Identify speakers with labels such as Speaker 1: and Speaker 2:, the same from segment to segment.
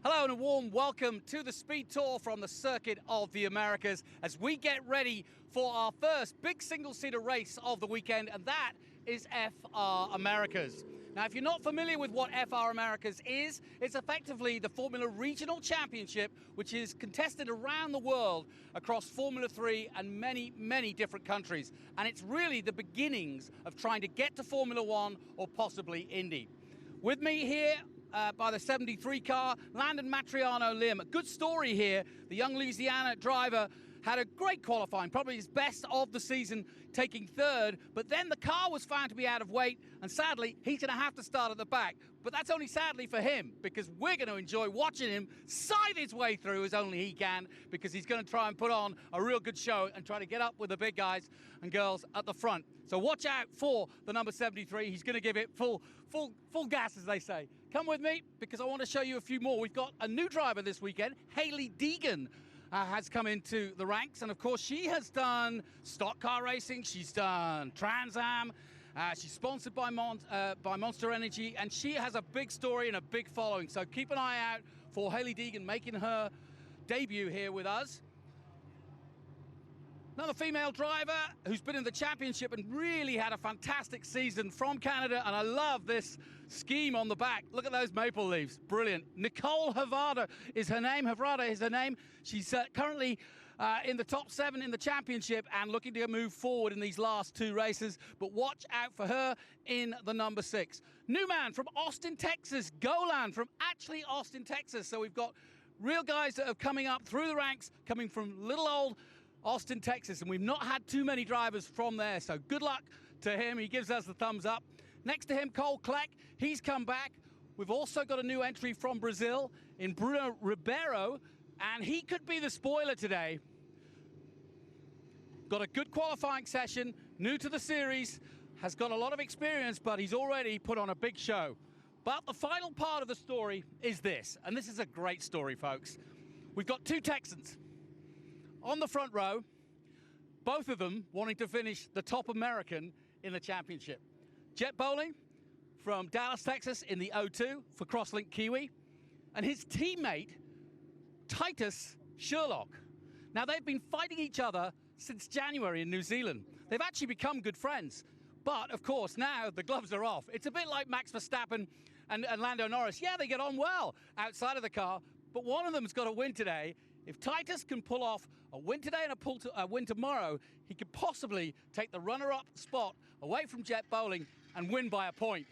Speaker 1: Hello and a warm welcome to the Speed Tour from the Circuit of the Americas as we get ready for our first big single-seater race of the weekend, and that is FR Americas. Now, if you're not familiar with what FR Americas is, it's effectively the Formula Regional Championship, which is contested around the world across Formula 3 and many, many different countries. And it's really the beginnings of trying to get to Formula 1 or possibly Indy. With me here by the 73 car, Landon Matriano Lim. A good story here. The young Louisiana driver had a great qualifying, probably his best of the season, taking third, but then the car was found to be out of weight, and sadly, he's going to have to start at the back. But that's only sadly for him, because we're going to enjoy watching him scythe his way through as only he can, because he's going to try and put on a real good show and try to get up with the big guys and girls at the front. So watch out for the number 73. He's going to give it full gas, as they say. Come with me, because I want to show you a few more. We've got a new driver this weekend, Hailie Deegan. Has come into the ranks, and of course she has done stock car racing, she's done Trans Am, she's sponsored by Monster Energy, and she has a big story and a big following. So keep an eye out for Hailie Deegan making her debut here with us. Another female driver who's been in the championship and really had a fantastic season from Canada, and I love this scheme on the back. Look at those maple leaves, brilliant. Nicole Havrda is her name. She's currently in the top 7 in the championship and looking to move forward in these last 2 races, but watch out for her in the number 6. New man from Austin, Texas, Golan from actually Austin, Texas. So we've got real guys that are coming up through the ranks, coming from little old Austin, Texas, and we've not had too many drivers from there, so good luck to him. He gives us the thumbs up. Next to him, Cole Kleck, he's come back. We've also got a new entry from Brazil in Bruno Ribeiro, and he could be the spoiler today. Got a good qualifying session, new to the series, has got a lot of experience, but he's already put on a big show. But the final part of the story is this, and this is a great story, folks. We've got 2 Texans on the front row, both of them wanting to finish the top American in the championship. Jett Bowling from Dallas, Texas in the 02 for Crosslink Kiwi, and his teammate, Titus Sherlock. Now, they've been fighting each other since January in New Zealand. They've actually become good friends, but of course, now the gloves are off. It's a bit like Max Verstappen and Lando Norris. Yeah, they get on well outside of the car, but one of them's got to win today. If Titus can pull off a win today and a win tomorrow, he could possibly take the runner-up spot away from Jett Bowling and win by a point.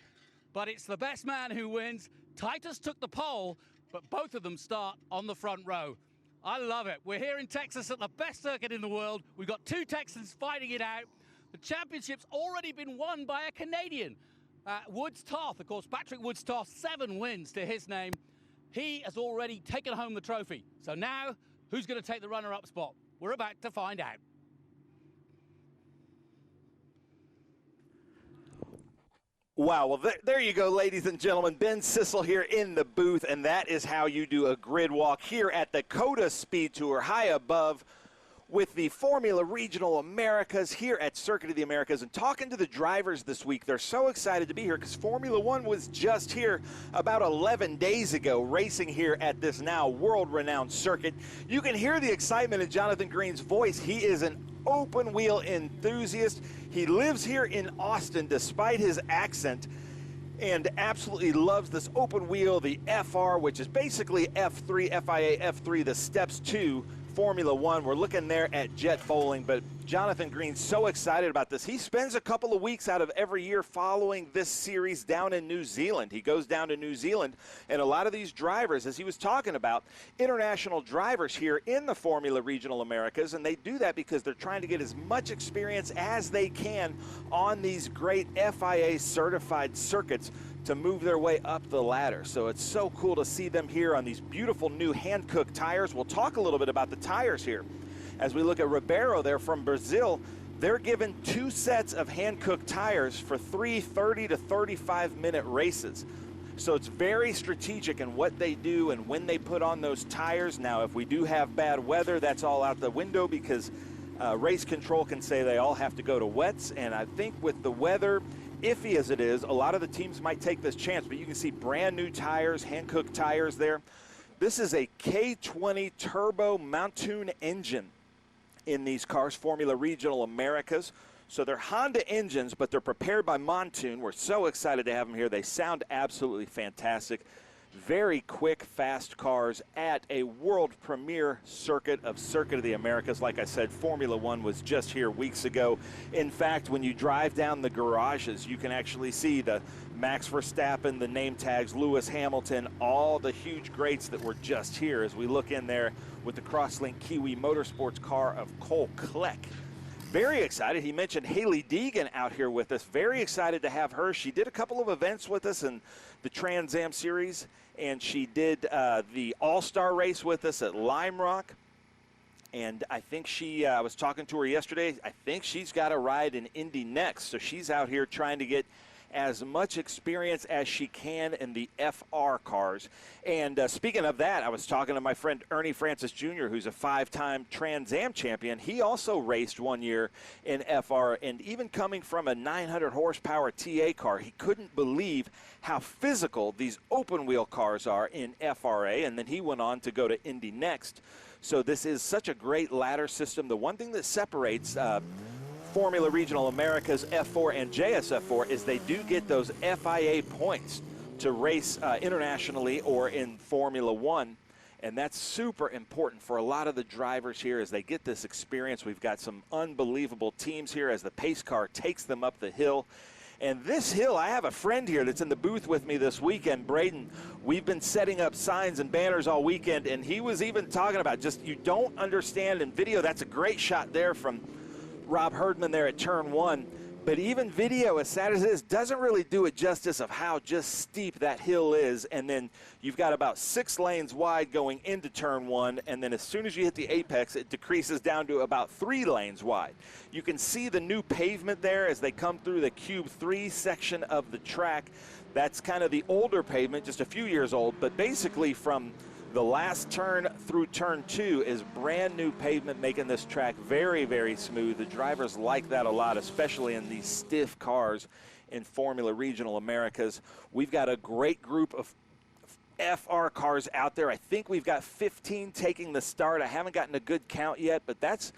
Speaker 1: But it's the best man who wins. Titus took the pole, but both of them start on the front row. I love it. We're here in Texas at the best circuit in the world. We've got 2 Texans fighting it out. The championship's already been won by a Canadian, Woods-Toth. Of course, Patrick Woods-Toth, 7 wins to his name. He has already taken home the trophy. So now, who's going to take the runner-up spot? We're about to find out.
Speaker 2: Wow, well, there you go, ladies and gentlemen. Ben Sissel here in the booth, and that is how you do a grid walk here at the COTA Speed Tour, high above with the Formula Regional Americas here at Circuit of the Americas. And talking to the drivers this week, they're so excited to be here because Formula One was just here about 11 days ago, racing here at this now world-renowned circuit. You can hear the excitement in Jonathan Green's voice. He is an open wheel enthusiast. He lives here in Austin despite his accent and absolutely loves this open wheel, the FR, which is basically F3, FIA F3, the steps to Formula One. We're looking there at Jett Bowling, but Jonathan Green's so excited about this. He spends a couple of weeks out of every year following this series down in New Zealand. He goes down to New Zealand, and a lot of these drivers, as he was talking about, international drivers here in the Formula Regional Americas, and they do that because they're trying to get as much experience as they can on these great FIA certified circuits to move their way up the ladder. So it's so cool to see them here on these beautiful new hand-cooked tires. We'll talk a little bit about the tires here. As we look at Ribeiro there from Brazil, they're given 2 sets of hand-cooked tires for 3 30 to 35-minute races. So it's very strategic in what they do and when they put on those tires. Now, if we do have bad weather, that's all out the window because race control can say they all have to go to wets. And I think with the weather, iffy as it is, a lot of the teams might take this chance, but you can see brand new tires, hand-cooked tires there. This is a K20 turbo Montoon engine in these cars, Formula Regional Americas. So they're Honda engines, but they're prepared by Montoon. We're so excited to have them here. They sound absolutely fantastic. Very quick, fast cars at a world premiere circuit of the Americas. Like I said, Formula One was just here weeks ago. In fact, when you drive down the garages, you can actually see the Max Verstappen, the name tags, Lewis Hamilton, all the huge greats that were just here as we look in there with the Crosslink Kiwi Motorsports car of Cole Kleck. Very excited. He mentioned Hailie Deegan out here with us. Very excited to have her. She did a couple of events with us in the Trans Am Series, and she did the All-Star race with us at Lime Rock. And I think I was talking to her yesterday, I think she's got a ride in Indy next. So she's out here trying to get as much experience as she can in the FR cars. And speaking of that, I was talking to my friend Ernie Francis Jr., who's a 5-time Trans Am champion. He also raced 1 year in FR, and even coming from a 900 horsepower TA car, he couldn't believe how physical these open wheel cars are in FRA, and then he went on to go to Indy next. So this is such a great ladder system. The one thing that separates Formula Regional Americas F4 and JSF4 is they do get those FIA points to race internationally or in Formula One, and that's super important for a lot of the drivers here as they get this experience. We've got some unbelievable teams here as the pace car takes them up the hill. And this hill, I have a friend here that's in the booth with me this weekend, Brady. We've been setting up signs and banners all weekend, and he was even talking about just, you don't understand in video. That's a great shot there from Rob Herdman there at turn 1, but even video, as sad as it is, doesn't really do it justice of how just steep that hill is. And then you've got about 6 lanes wide going into turn 1, and then as soon as you hit the apex, it decreases down to about 3 lanes wide. You can see the new pavement there as they come through the Cube 3 section of the track. That's kind of the older pavement, just a few years old, but basically from the last turn through turn 2 is brand new pavement, making this track very, very smooth. The drivers like that a lot, especially in these stiff cars in Formula Regional Americas. We've got a great group of FR cars out there. I think we've got 15 taking the start. I haven't gotten a good count yet, but that's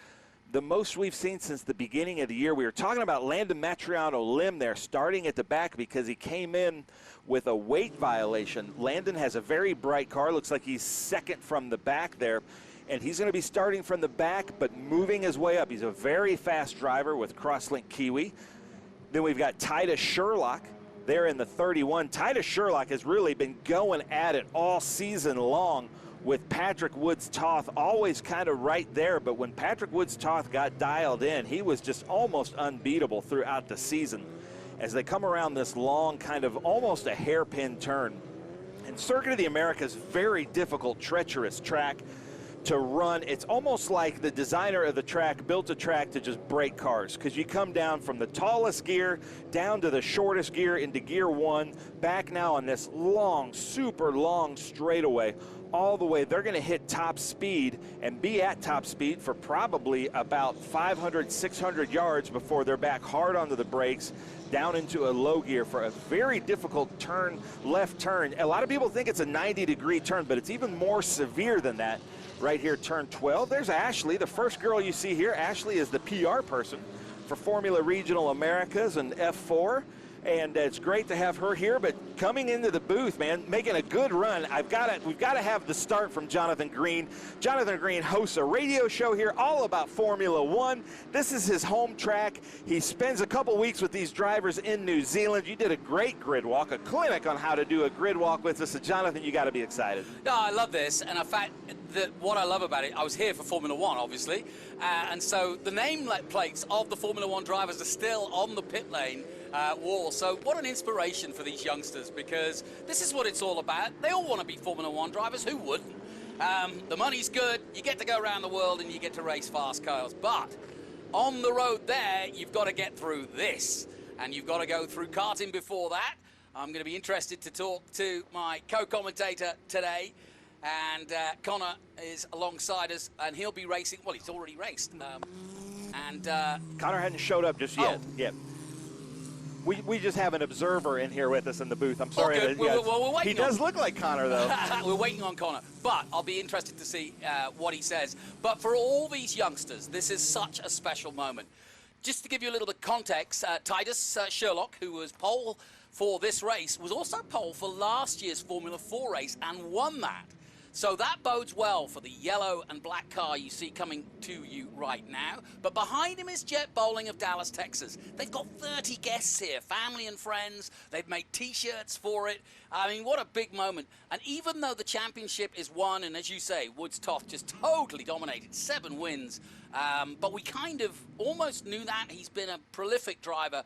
Speaker 2: the most we've seen since the beginning of the year. We were talking about Landon Matriano Lim there starting at the back because he came in with a weight violation. Landon has a very bright car. Looks like he's second from the back there. And he's going to be starting from the back but moving his way up. He's a very fast driver with Crosslink Kiwi. Then we've got Titus Sherlock there in the 31. Titus Sherlock has really been going at it all season long with Patrick Woods-Toth always kind of right there, but when Patrick Woods-Toth got dialed in, he was just almost unbeatable throughout the season as they come around this long kind of almost a hairpin turn. And Circuit of the Americas, very difficult, treacherous track to run. It's almost like the designer of the track built a track to just break cars, because you come down from the tallest gear down to the shortest gear into gear 1, back now on this long, super long straightaway. All the way, they're going to hit top speed and be at top speed for probably about 500, 600 yards before they're back hard onto the brakes, down into a low gear for a very difficult turn, left turn. A lot of people think it's a 90-degree turn, but it's even more severe than that. Right here, turn 12. There's Ashley, the first girl you see here. Ashley is the PR person for Formula Regional Americas and F4. And it's great to have her here, but coming into the booth, man, making a good run. We've got to have the start from Jonathan Green. Jonathan Green hosts a radio show here all about Formula One. This is his home track. He spends a couple weeks with these drivers in New Zealand. You did a great grid walk, a clinic on how to do a grid walk with us. So Jonathan, you got to be excited.
Speaker 3: No, I love this, and in fact, what I love about it, I was here for Formula One, obviously, and so the name plates of the Formula One drivers are still on the pit lane wall. So what an inspiration for these youngsters, because this is what it's all about. They all want to be Formula One drivers. Who wouldn't? The money's good. You get to go around the world and you get to race fast cars. But on the road there, you've got to get through this. And you've got to go through karting before that. I'm going to be interested to talk to my co-commentator today. And Connor is alongside us, and he'll be racing. Well, he's already raced.
Speaker 2: Connor hadn't showed up just yet.
Speaker 3: Oh.
Speaker 2: Yep. We just have an observer in here with us in the booth. I'm sorry.
Speaker 3: Okay, we're waiting.
Speaker 2: He does look like Connor, though.
Speaker 3: We're waiting on Connor, but I'll be interested to see what he says. But for all these youngsters, this is such a special moment. Just to give you a little bit of context, Titus Sherlock, who was pole for this race, was also pole for last year's Formula 4 race and won that. So that bodes well for the yellow and black car you see coming to you right now. But behind him is Jett Bowling of Dallas, Texas. They've got 30 guests here, family and friends. They've made T-shirts for it. I mean, what a big moment. And even though the championship is won, and as you say, Woods-Toth just totally dominated, 7 wins, but we kind of almost knew that. He's been a prolific driver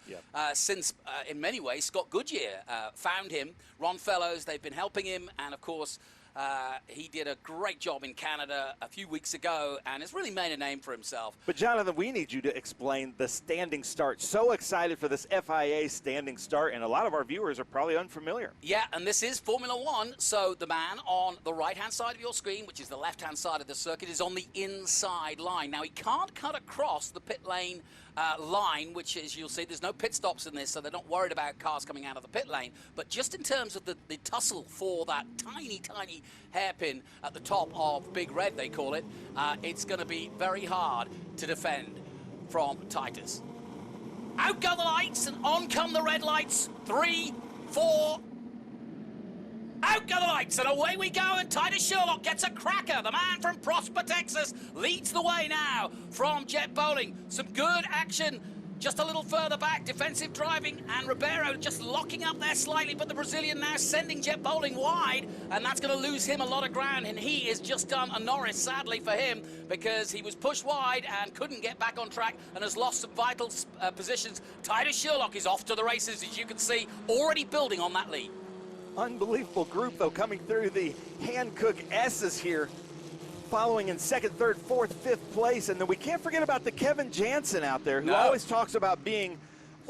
Speaker 3: since, in many ways, Scott Goodyear found him. Ron Fellows, they've been helping him, and of course, he did a great job in Canada a few weeks ago and has really made a name for himself.
Speaker 2: But Jonathan, we need you to explain the standing start. So excited for this FIA standing start, and a lot of our viewers are probably unfamiliar.
Speaker 3: Yeah, and this is Formula One, so the man on the right-hand side of your screen, which is the left-hand side of the circuit, is on the inside line. Now, he can't cut across the pit lane line, which is, you'll see, there's no pit stops in this, so they're not worried about cars coming out of the pit lane. But just in terms of the tussle for that tiny, tiny hairpin at the top of Big Red, they call it, it's going to be very hard to defend from Titus. Out go the lights, and on come the red lights. 3, 4... Out go the lights, and away we go, and Titus Sherlock gets a cracker. The man from Prosper, Texas, leads the way now from Jett Bowling. Some good action just a little further back, defensive driving, and Ribeiro just locking up there slightly, but the Brazilian now sending Jett Bowling wide, and that's going to lose him a lot of ground, and he has just done a Norris, sadly for him, because he was pushed wide and couldn't get back on track and has lost some vital positions. Titus Sherlock is off to the races, as you can see, already building on that lead.
Speaker 2: Unbelievable group, though, coming through the Hankook S's here, following in 2nd, 3rd, 4th, 5th place. And then we can't forget about the Kevin Jansen out there, who always talks about being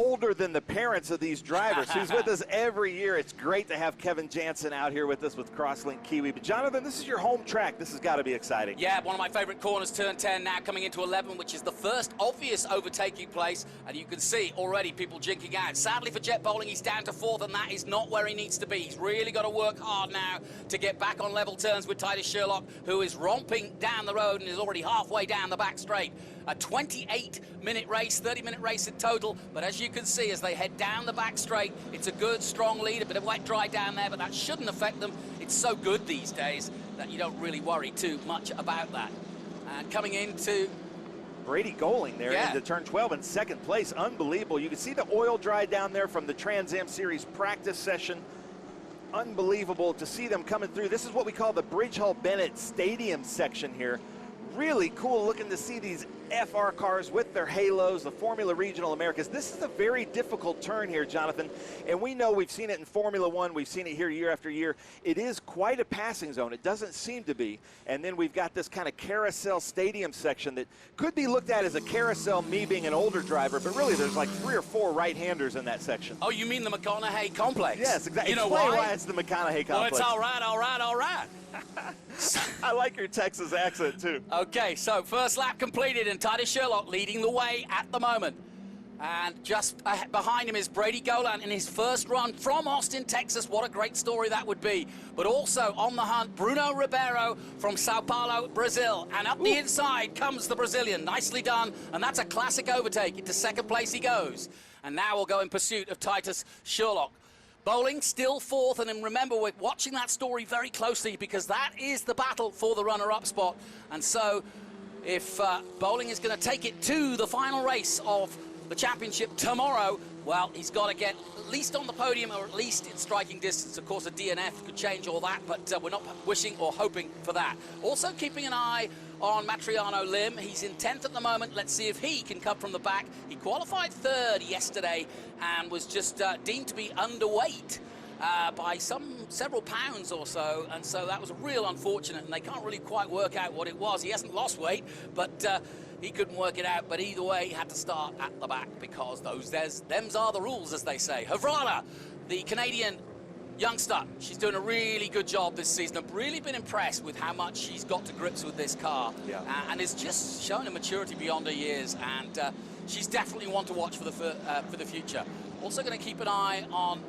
Speaker 2: older than the parents of these drivers. He's with us every year. It's great to have Kevin Jansen out here with us with Crosslink Kiwi. But Jonathan, this is your home track. This has got to be exciting.
Speaker 3: Yeah, one of my favorite corners, turn 10 now coming into 11, which is the first obvious overtaking place. And you can see already people jinking out. Sadly for Jett Bowling, he's down to 4th, and that is not where he needs to be. He's really got to work hard now to get back on level turns with Titus Sherlock, who is romping down the road and is already halfway down the back straight. A 28-minute race, 30-minute race in total, but as you can see, as they head down the back straight, it's a good, strong lead, a bit of wet dry down there, but that shouldn't affect them. It's so good these days that you don't really worry too much about that. And coming into...
Speaker 2: Brady Golan there into turn 12 in 2nd place. Unbelievable. You can see the oil dry down there from the Trans Am Series practice session. Unbelievable to see them coming through. This is what we call the Bridge Hall Bennett Stadium section here. Really cool looking to see these FR cars with their halos, the Formula Regional Americas. This is a very difficult turn here, Jonathan, and we know we've seen it in Formula One. We've seen it here year after year. It is quite a passing zone. It doesn't seem to be, and then we've got this kind of carousel stadium section that could be looked at as a carousel, me being an older driver, but really there's like 3 or 4 right-handers in that section.
Speaker 3: Oh, you mean the McConaughey complex?
Speaker 2: Yes, exactly.
Speaker 3: You know
Speaker 2: why it's the McConaughey complex.
Speaker 3: Well, it's all right, all right, all right.
Speaker 2: I like your Texas accent, too.
Speaker 3: Okay, so first lap completed, and Titus Sherlock leading the way at the moment. And just behind him is Brady Golan in his first run from Austin, Texas. What a great story that would be. But also on the hunt, Bruno Ribeiro from Sao Paulo, Brazil. And up the inside comes the Brazilian. Nicely done. And that's a classic overtake. Into 2nd place he goes. And now we'll go in pursuit of Titus Sherlock. Bowling still 4th, and then remember, we're watching that story very closely because that is the battle for the runner-up spot. And so if Bowling is going to take it to the final race of the championship tomorrow, well, he's got to get at least on the podium or at least in striking distance. Of course, a DNF could change all that, but we're not wishing or hoping for that. Also keeping an eye on Matriano Lim. He's in 10th at the moment. Let's see if he can come from the back. He qualified 3rd yesterday and was just deemed to be underweight by several pounds or so, and so that was real unfortunate, and they can't really quite work out what it was. He hasn't lost weight, but he couldn't work it out. But either way, he had to start at the back because them's are the rules, as they say. Havrda, the Canadian youngster, she's doing a really good job this season. I've really been impressed with how much she's got to grips with this car, and is just showing a maturity beyond her years. And she's definitely one to watch for the future. Also going to keep an eye on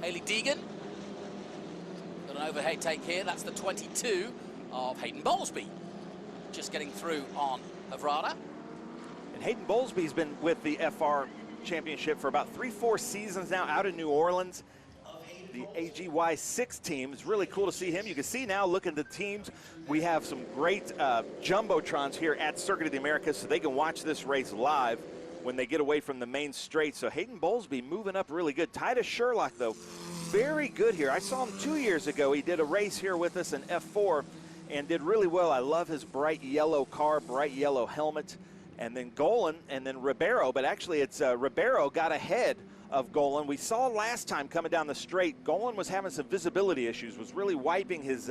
Speaker 3: Hailie Deegan. Got an overhead take here. That's the 22 of Hayden Bowlesby. Just getting through on Havrda.
Speaker 2: And Hayden Bowlesby's been with the FR Championship for about 3-4 seasons now out in New Orleans. The IGY6 team. It's really cool to see him. You can see now, look at the teams. We have some great jumbotrons here at Circuit of the Americas, so they can watch this race live when they get away from the main straight. So Hayden Bowlesby moving up really good. Titus Sherlock, though, very good here. I saw him 2 years ago. He did a race here with us in F4 and did really well. I love his bright yellow car, bright yellow helmet. And then Golan, and then Ribeiro. But actually, it's Ribeiro got ahead of Golan. We saw last time coming down the straight, Golan was having some visibility issues, was really wiping his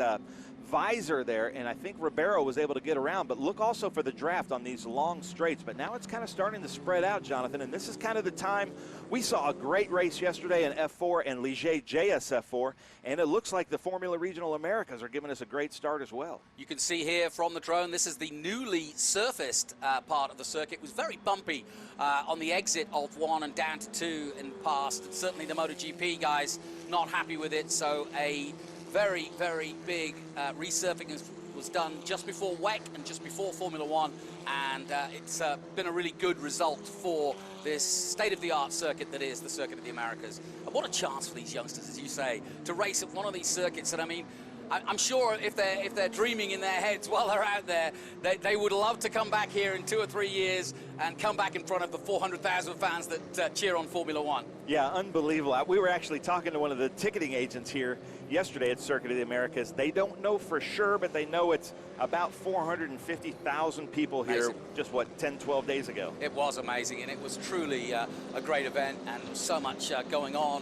Speaker 2: visor there, and I think Ribeiro was able to get around. But look also for the draft on these long straights. But now it's kind of starting to spread out, Jonathan, and this is kind of the time. We saw a great race yesterday in F4 and Ligier JSF4, and it looks like the Formula Regional Americas are giving us a great start as well.
Speaker 3: You can see here from the drone, this is the newly surfaced part of the circuit. It was very bumpy on the exit of 1 and down to 2 in the past. And certainly the MotoGP guys not happy with it, so a very, very big resurfacing was done just before WEC and just before Formula 1, and it's been a really good result for this state-of-the-art circuit that is the Circuit of the Americas. And what a chance for these youngsters, as you say, to race at one of these circuits. And I mean, I'm sure if they're dreaming in their heads while they're out there, they would love to come back here in 2 or 3 years and come back in front of the 400,000 fans that cheer on Formula 1.
Speaker 2: Yeah, unbelievable. We were actually talking to one of the ticketing agents here yesterday at Circuit of the Americas. They don't know for sure, but they know it's about 450,000 people here. Amazing. Just, what, 10, 12 days ago?
Speaker 3: It was amazing, and it was truly a great event, and so much going on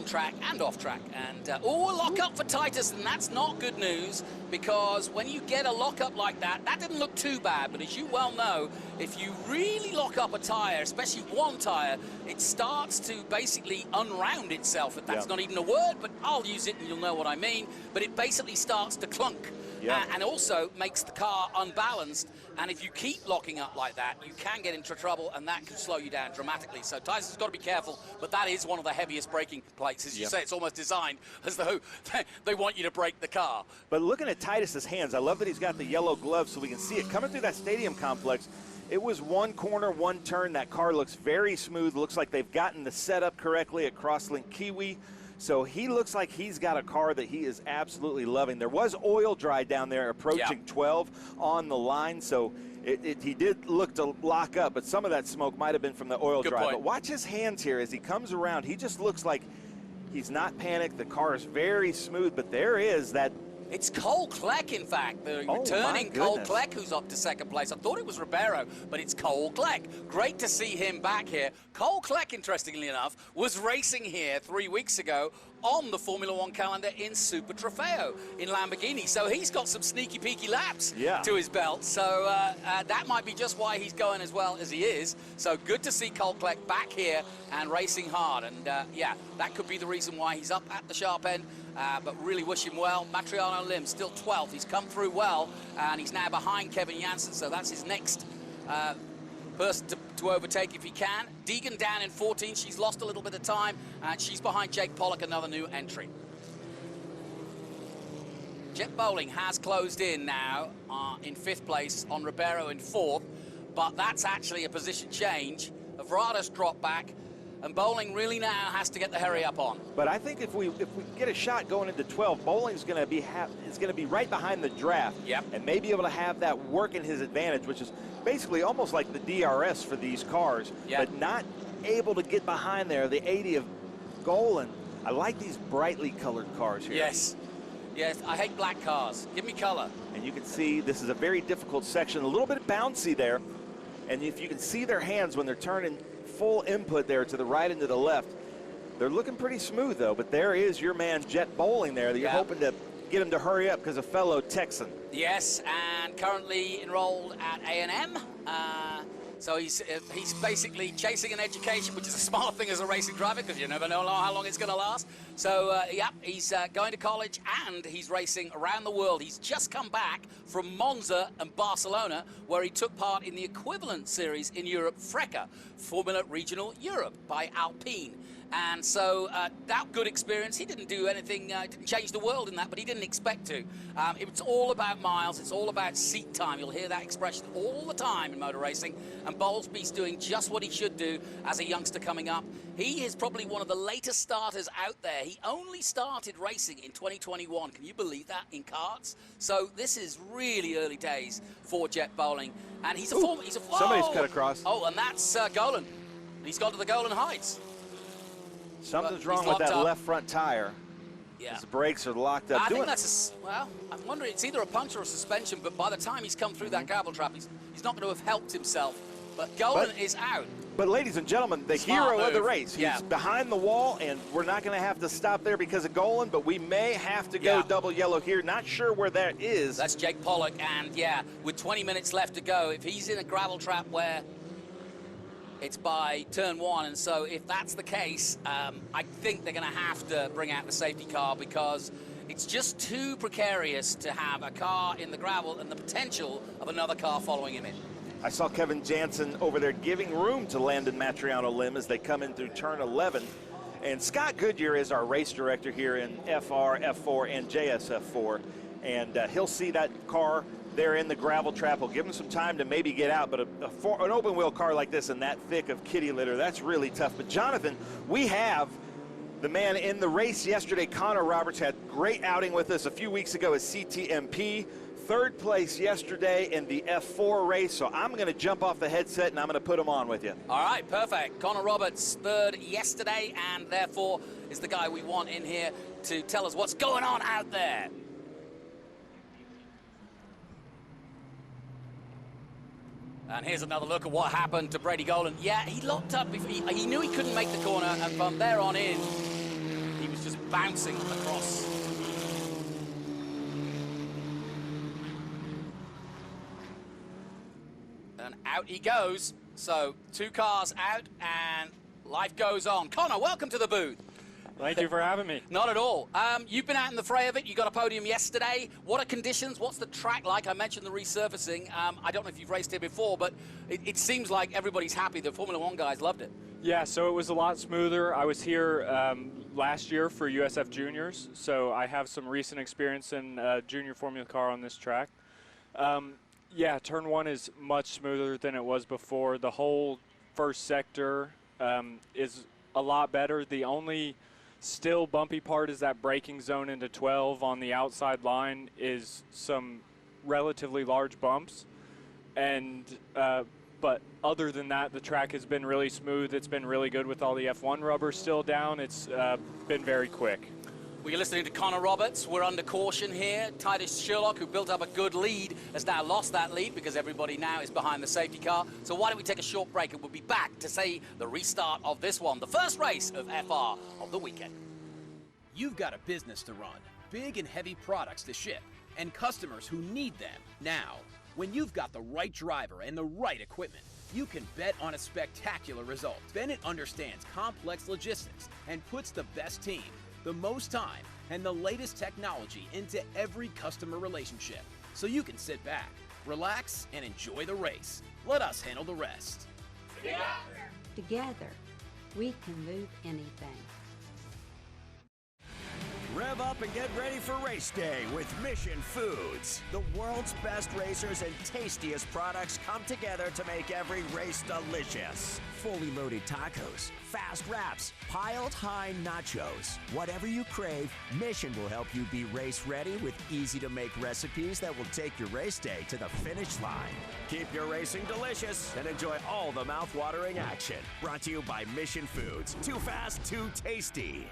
Speaker 3: track and off track. And oh, a lock-up for Titus, and that's not good news, because when you get a lock-up like that, that didn't look too bad, but as you well know, if you really lock up a tire, especially one tire, it starts to basically unround itself. If that's not even a word, but I'll use it and you'll know what I mean. But it basically starts to clunk. And also makes the car unbalanced, and if you keep locking up like that, you can get into trouble, and that can slow you down dramatically. So Titus has got to be careful, but that is one of the heaviest braking plates. As you say, it's almost designed as though they want you to brake the car.
Speaker 2: But looking at Titus's hands, I love that he's got the yellow gloves so we can see it coming through that stadium complex. It was one corner, one turn. That car looks very smooth. Looks like they've gotten the setup correctly at Crosslink Kiwi. So he looks like he's got a car that he is absolutely loving. There was oil dry down there approaching 12 on the line, so he did look to lock up, but some of that smoke might have been from the oil dry. But watch his hands here as he comes around. He just looks like he's not panicked. The car is very smooth, but there is that.
Speaker 3: It's Cole Kleck, in fact, the returning Cole Kleck, who's up to second place. I thought it was Ribeiro, but it's Cole Kleck. Great to see him back here. Cole Kleck, interestingly enough, was racing here 3 weeks ago on the Formula 1 calendar in Super Trofeo in Lamborghini. So he's got some sneaky peeky laps to his belt. So that might be just why he's going as well as he is. So good to see Cole Kleck back here and racing hard. And yeah, that could be the reason why he's up at the sharp end. But really wish him well. Matriano Lim still 12th. He's come through well, and he's now behind Kevin Jansen. So that's his next person to overtake if he can. Deegan down in 14. She's lost a little bit of time, and she's behind Jake Pollock, another new entry. Jett Bowling has closed in now in 5th place on Ribeiro in 4th, but that's actually a position change. Havrda's dropped back, and Bowling really now has to get the hurry up on.
Speaker 2: But I think if we get a shot going into 12, Bowling's going to be right behind the draft, and may be able to have that work in his advantage, which is basically almost like the DRS for these cars, but not able to get behind there. The 80 of Golan. I like these brightly colored cars here.
Speaker 3: Yes, I hate black cars. Give me color.
Speaker 2: And you can see this is a very difficult section, a little bit bouncy there. And if you can see their hands when they're turning full input there to the right and to the left, they're looking pretty smooth though. But there is your man Jett Bowling there that you're hoping to get him to hurry up because a fellow Texan.
Speaker 3: Yes, and currently enrolled at A&M. So he's basically chasing an education, which is a smart thing as a racing driver because you never know how long it's going to last. So, yeah, he's going to college and he's racing around the world. He's just come back from Monza and Barcelona, where he took part in the equivalent series in Europe, FRECA, Formula Regional Europe by Alpine. And so that good experience, he didn't do anything, didn't change the world in that, but he didn't expect to. It's all about miles, it's all about seat time. You'll hear that expression all the time in motor racing, and Bowlesby's doing just what he should do as a youngster coming up. He is probably one of the latest starters out there. He only started racing in 2021. Can you believe that, in karts? So this is really early days for Jett Bowling. And he's a former...
Speaker 2: Somebody's cut across.
Speaker 3: Oh, and that's Golan. He's gone to the Golan Heights.
Speaker 2: Something's wrong with that left front tire.
Speaker 3: Yeah.
Speaker 2: His brakes are locked up.
Speaker 3: I think that's well, I'm wondering, it's either a puncture or suspension, but by the time he's come through that gravel trap, he's not going to have helped himself. But Golan is out.
Speaker 2: But ladies and gentlemen, the hero of the race, he's behind the wall, and we're not going to have to stop there because of Golan, but we may have to go double yellow here. Not sure where that is.
Speaker 3: That's Jake Pollock, and yeah, with 20 minutes left to go, if he's in a gravel trap where it's by turn one, and so if that's the case, I think they're going to have to bring out the safety car because it's just too precarious to have a car in the gravel and the potential of another car following him in.
Speaker 2: I saw Kevin Jansen over there giving room to Landon Matriano Lim as they come in through turn 11. And Scott Goodyear is our race director here in FR, F4, and JSF4. And he'll see that car there in the gravel trap. He'll give him some time to maybe get out, but an open wheel car like this and that thick of kitty litter, that's really tough. But Jonathan, we have the man in the race yesterday. Connor Roberts had great outing with us a few weeks ago as CTMP. Third place yesterday in the F4 race, so I'm going to jump off the headset and I'm going to put him on with you.
Speaker 3: All right, perfect. Connor Roberts, third yesterday, and therefore is the guy we want in here to tell us what's going on out there. And here's another look at what happened to Brady Golan. Yeah, he locked up. He knew he couldn't make the corner, and from there on in, he was just bouncing across. And out he goes. So 2 cars out, and life goes on. Connor, welcome to the booth.
Speaker 4: Thank you for having me.
Speaker 3: Not at all. You've been out in the fray of it. You got a podium yesterday. What are conditions? What's the track like? I mentioned the resurfacing. I don't know if you've raced here before, but it seems like everybody's happy. The Formula One guys loved it.
Speaker 4: Yeah, so it was a lot smoother. I was here last year for USF Juniors, so I have some recent experience in junior Formula car on this track. Yeah, turn 1 is much smoother than it was before. The whole first sector is a lot better. The only still bumpy part is that braking zone into 12 on the outside line is some relatively large bumps. And but other than that, the track has been really smooth. It's been really good with all the F1 rubber still down. It's been very quick.
Speaker 3: Well, you're listening to Connor Roberts. We're under caution here. Titus Sherlock, who built up a good lead, has now lost that lead because everybody now is behind the safety car. So why don't we take a short break and we'll be back to say the restart of this one, the first race of FR of the weekend.
Speaker 5: You've got a business to run, big and heavy products to ship, and customers who need them now. When you've got the right driver and the right equipment, you can bet on a spectacular result. Bennett understands complex logistics and puts the best team, the most time, and the latest technology into every customer relationship. So you can sit back, relax, and enjoy the race. Let us handle the rest.
Speaker 6: Together, we can move anything.
Speaker 7: Rev up and get ready for race day with Mission Foods. The world's best racers and tastiest products come together to make every race delicious. Fully loaded tacos, fast wraps, piled high nachos. Whatever you crave, Mission will help you be race ready with easy to make recipes that will take your race day to the finish line. Keep your racing delicious and enjoy all the mouth-watering action. Brought to you by Mission Foods. Too fast, too tasty.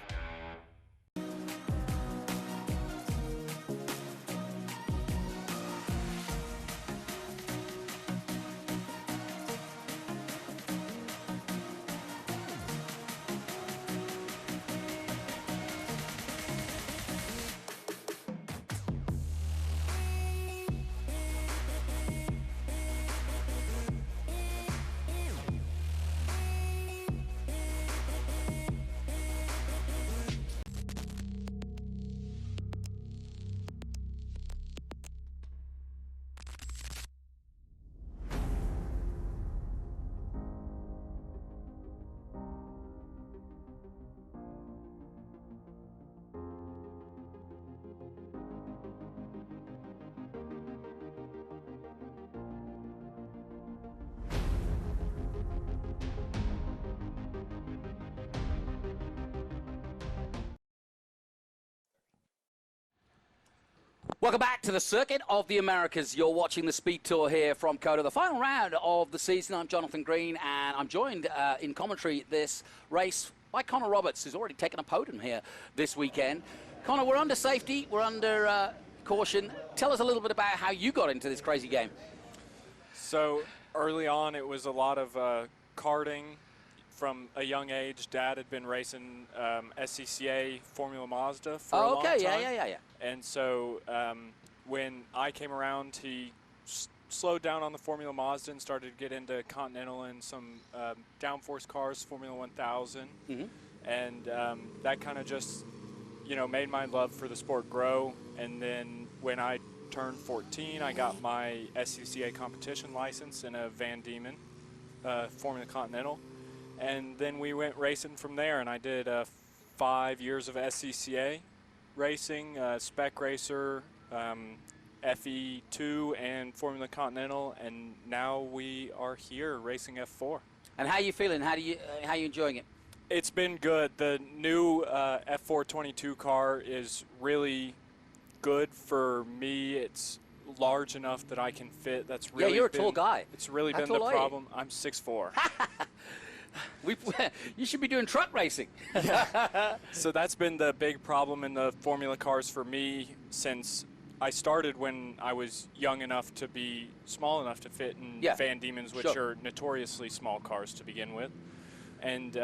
Speaker 3: Welcome back to the Circuit of the Americas. You're watching the Speed Tour here from COTA, the final round of the season. I'm Jonathan Green, and I'm joined in commentary this race by Connor Roberts, who's already taken a podium here this weekend. Connor, we're under safety, we're under caution. Tell us a little bit about how you got into this crazy game.
Speaker 4: So early on, it was a lot of karting. From a young age, Dad had been racing SCCA Formula Mazda for a long time.
Speaker 3: Yeah.
Speaker 4: And so when I came around, he slowed down on the Formula Mazda and started to get into Continental and some downforce cars, Formula 1000.
Speaker 3: Mm-hmm.
Speaker 4: And that kind of just, made my love for the sport grow. And then when I turned 14, I got my SCCA competition license in a Van Diemen Formula Continental. And then we went racing from there, and I did 5 years of SCCA racing, spec racer, FE2, and Formula Continental, and now we are here racing F4.
Speaker 3: And how are you feeling? How you enjoying it?
Speaker 4: It's been good. The new F422 car is really good for me. It's large enough that I can fit. That's really
Speaker 3: you're a tall guy.
Speaker 4: It's really been the problem. I'm 6'4".
Speaker 3: You should be doing truck racing.
Speaker 4: Yeah. So that's been the big problem in the Formula cars for me since I started when I was young enough to be small enough to fit in Van Diemens, which are notoriously small cars to begin with. And,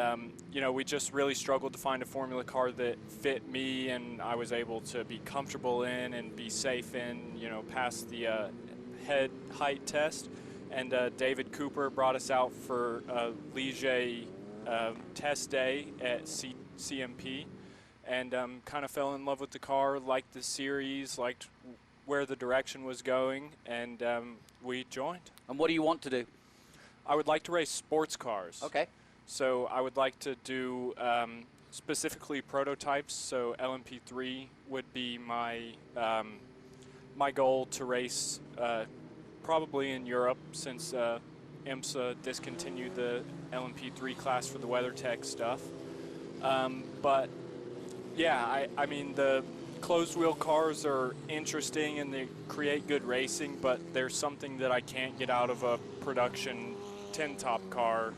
Speaker 4: we just really struggled to find a Formula car that fit me and I was able to be comfortable in and be safe in, pass the head height test. And David Cooper brought us out for a Ligier test day at CMP, and kind of fell in love with the car, liked the series, liked where the direction was going, and we joined.
Speaker 3: And what do you want to do?
Speaker 4: I would like to race sports cars.
Speaker 3: Okay.
Speaker 4: So I would like to do specifically prototypes, so LMP3 would be my my goal to race probably in Europe, since IMSA discontinued the LMP3 class for the WeatherTech stuff. But yeah, I mean, the closed wheel cars are interesting and they create good racing, but there's something that I can't get out of a production tin top car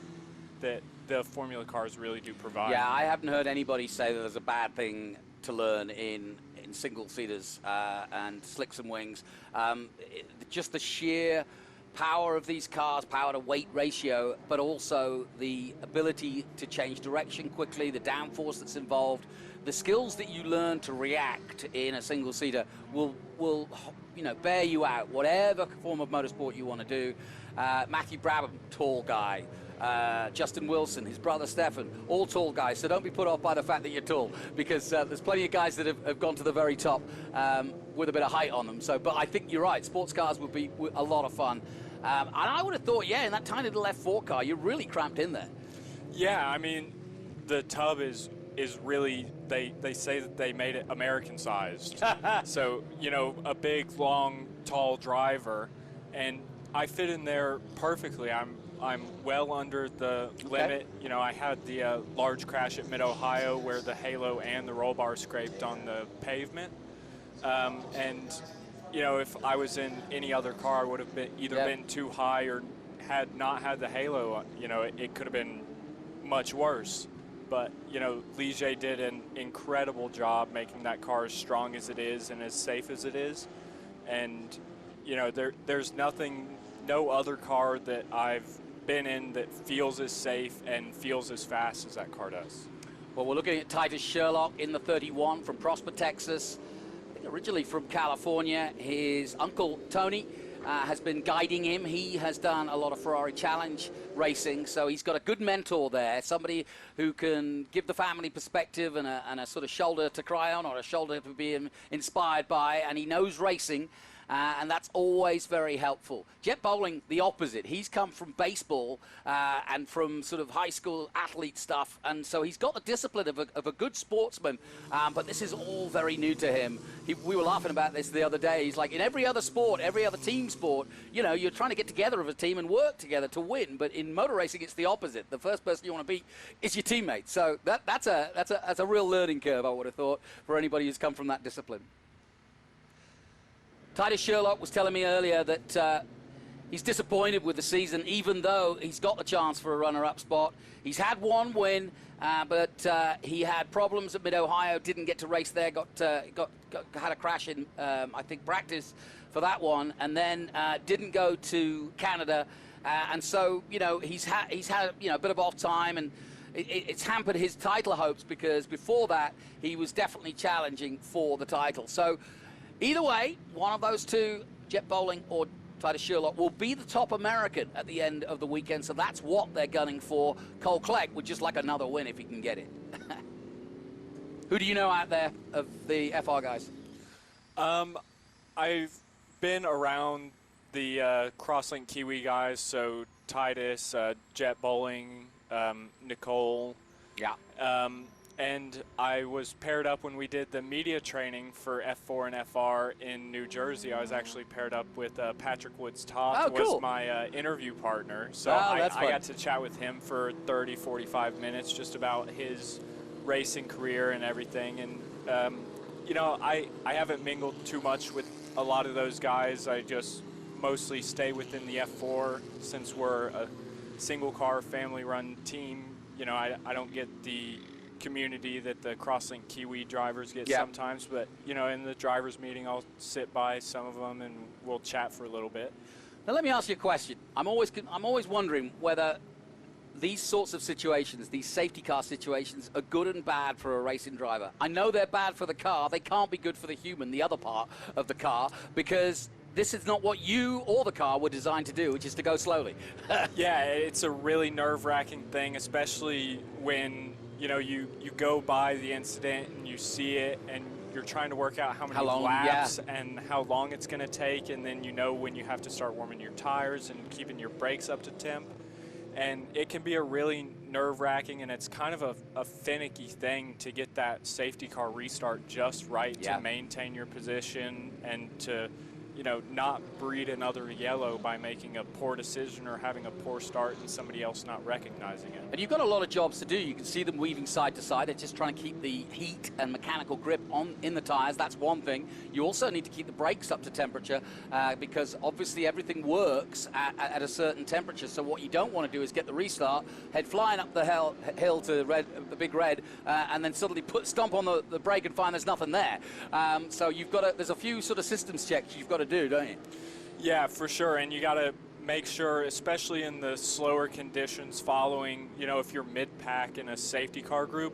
Speaker 4: that the Formula cars really do provide.
Speaker 3: Yeah, I haven't heard anybody say that there's a bad thing to learn in single-seaters and slicks and wings. Just the sheer power of these cars, power to weight ratio, but also the ability to change direction quickly, the downforce that's involved, the skills that you learn to react in a single-seater will bear you out, whatever form of motorsport you want to do. Matthew Brabham, tall guy. Justin Wilson, his brother Stefan, all tall guys, so don't be put off by the fact that you're tall, because there's plenty of guys that have gone to the very top with a bit of height on them. So, but I think you're right, sports cars would be a lot of fun. And I would have thought, in that tiny little F4 car, you're really cramped in there.
Speaker 4: Yeah, I mean, the tub is really, they say that they made it American-sized. So, a big, long, tall driver, and I fit in there perfectly. I'm well under the limit. I had the large crash at Mid-Ohio where the halo and the roll bar scraped on the pavement. And, if I was in any other car, I would have been either been too high or had not had the halo. It could have been much worse. But, Ligier did an incredible job making that car as strong as it is and as safe as it is. And, there's no other car that I've been in that feels as safe and feels as fast as that car does.
Speaker 3: Well, we're looking at Titus Sherlock in the 31 from Prosper, Texas. I think originally from California. His uncle, Tony, has been guiding him. He has done a lot of Ferrari Challenge racing, so he's got a good mentor there, somebody who can give the family perspective and a sort of shoulder to cry on, or a shoulder to be inspired by, and he knows racing. And that's always very helpful. Jett Bowling, the opposite. He's come from baseball and from sort of high school athlete stuff, and so he's got the discipline of a good sportsman, but this is all very new to him. We were laughing about this the other day. He's like, in every other sport, every other team sport, you're trying to get together as a team and work together to win, but in motor racing, it's the opposite. The first person you want to beat is your teammate. So that's a real learning curve, I would have thought, for anybody who's come from that discipline. Titus Sherlock was telling me earlier that he's disappointed with the season, even though he's got the chance for a runner-up spot. He's had one win, but he had problems at Mid-Ohio, didn't get to race there, had a crash in, I think, practice for that one, and then didn't go to Canada. And so, you know, he's had you know, a bit of off time, and it's hampered his title hopes, because before that he was definitely challenging for the title. So either way, one of those two, Jett Bowling or Titus Sherlock, will be the top American at the end of the weekend. So that's what they're gunning for. Cole Clegg would just like another win if he can get it. Who do you know out there of the FR guys?
Speaker 4: I've been around the Crosslink Kiwi guys, so Titus, Jett Bowling, Nicole.
Speaker 3: Yeah.
Speaker 4: And I was paired up when we did the media training for F4 and FR in New Jersey. I was actually paired up with Patrick Woods-Toth,
Speaker 3: oh, cool.
Speaker 4: was my interview partner. So
Speaker 3: I
Speaker 4: got to chat with him for 30, 45 minutes just about his racing career and everything. And, you know, I haven't mingled too much with a lot of those guys. I just mostly stay within the F4 since we're a single car family run team. You know, I don't get the community that the Crosslink Kiwi drivers get sometimes, but you know, in the drivers meeting I'll sit by some of them and we'll chat for a little bit.
Speaker 3: Now let me ask you a question. I'm always wondering whether these sorts of situations, these safety car situations, are good and bad for a racing driver. I know they're bad for the car. They can't be good for the human, the other part of the car, because this is not what you or the car were designed to do, which is to go slowly.
Speaker 4: Yeah, it's a really nerve-wracking thing, especially when you know you go by the incident and you see it and you're trying to work out how many laps and how long it's going to take, and then you know when you have to start warming your tires and keeping your brakes up to temp. And it can be a really nerve-wracking, and it's kind of a finicky thing to get that safety car restart just right to maintain your position and to, you know, not breed another yellow by making a poor decision or having a poor start and somebody else not recognizing it.
Speaker 3: And you've got a lot of jobs to do. You can see them weaving side to side. They're just trying to keep the heat and mechanical grip in the tires. That's one thing. You also need to keep the brakes up to temperature because obviously everything works at a certain temperature. So what you don't want to do is get the restart, head flying up the hill to the big red, and then suddenly stomp on the brake and find there's nothing there. So you've got there's a few sort of systems checks you've got to do, don't you?
Speaker 4: Yeah, for sure. And you got to make sure, especially in the slower conditions, following, you know, if you're mid-pack in a safety car group,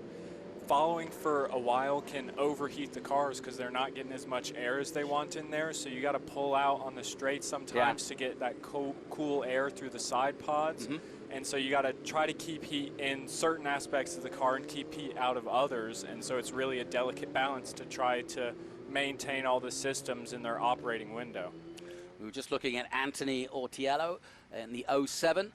Speaker 4: following for a while can overheat the cars because they're not getting as much air as they want in there. So you got to pull out on the straight sometimes to get that cool air through the side pods. And so you got to try to keep heat in certain aspects of the car and keep heat out of others. And so it's really a delicate balance to try to maintain all the systems in their operating window.
Speaker 3: We were just looking at Anthony Ortiello in the 07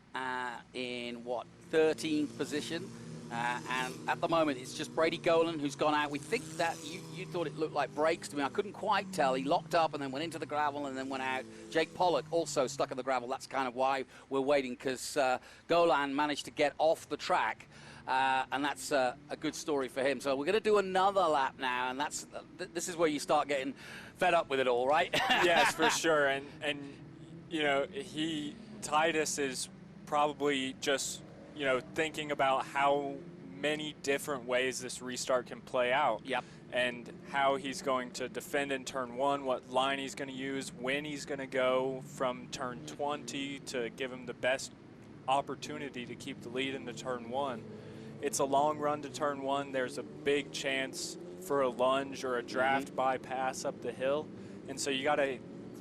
Speaker 3: in, 13th position. And at the moment, it's just Brady Golan who's gone out. We think that you thought it looked like brakes to me. I couldn't quite tell. He locked up and then went into the gravel and then went out. Jake Pollock also stuck in the gravel. That's kind of why we're waiting, because Golan managed to get off the track. And that's a good story for him. So we're going to do another lap now, and this is where you start getting fed up with it all, right?
Speaker 4: Yes, for sure. And you know, Titus is probably just, you know, thinking about how many different ways this restart can play out.
Speaker 3: Yep.
Speaker 4: And how he's going to defend in turn 1, what line he's going to use, when he's going to go from turn 20 to give him the best opportunity to keep the lead into turn 1. It's a long run to turn 1. There's a big chance for a lunge or a draft bypass up the hill. And so you got to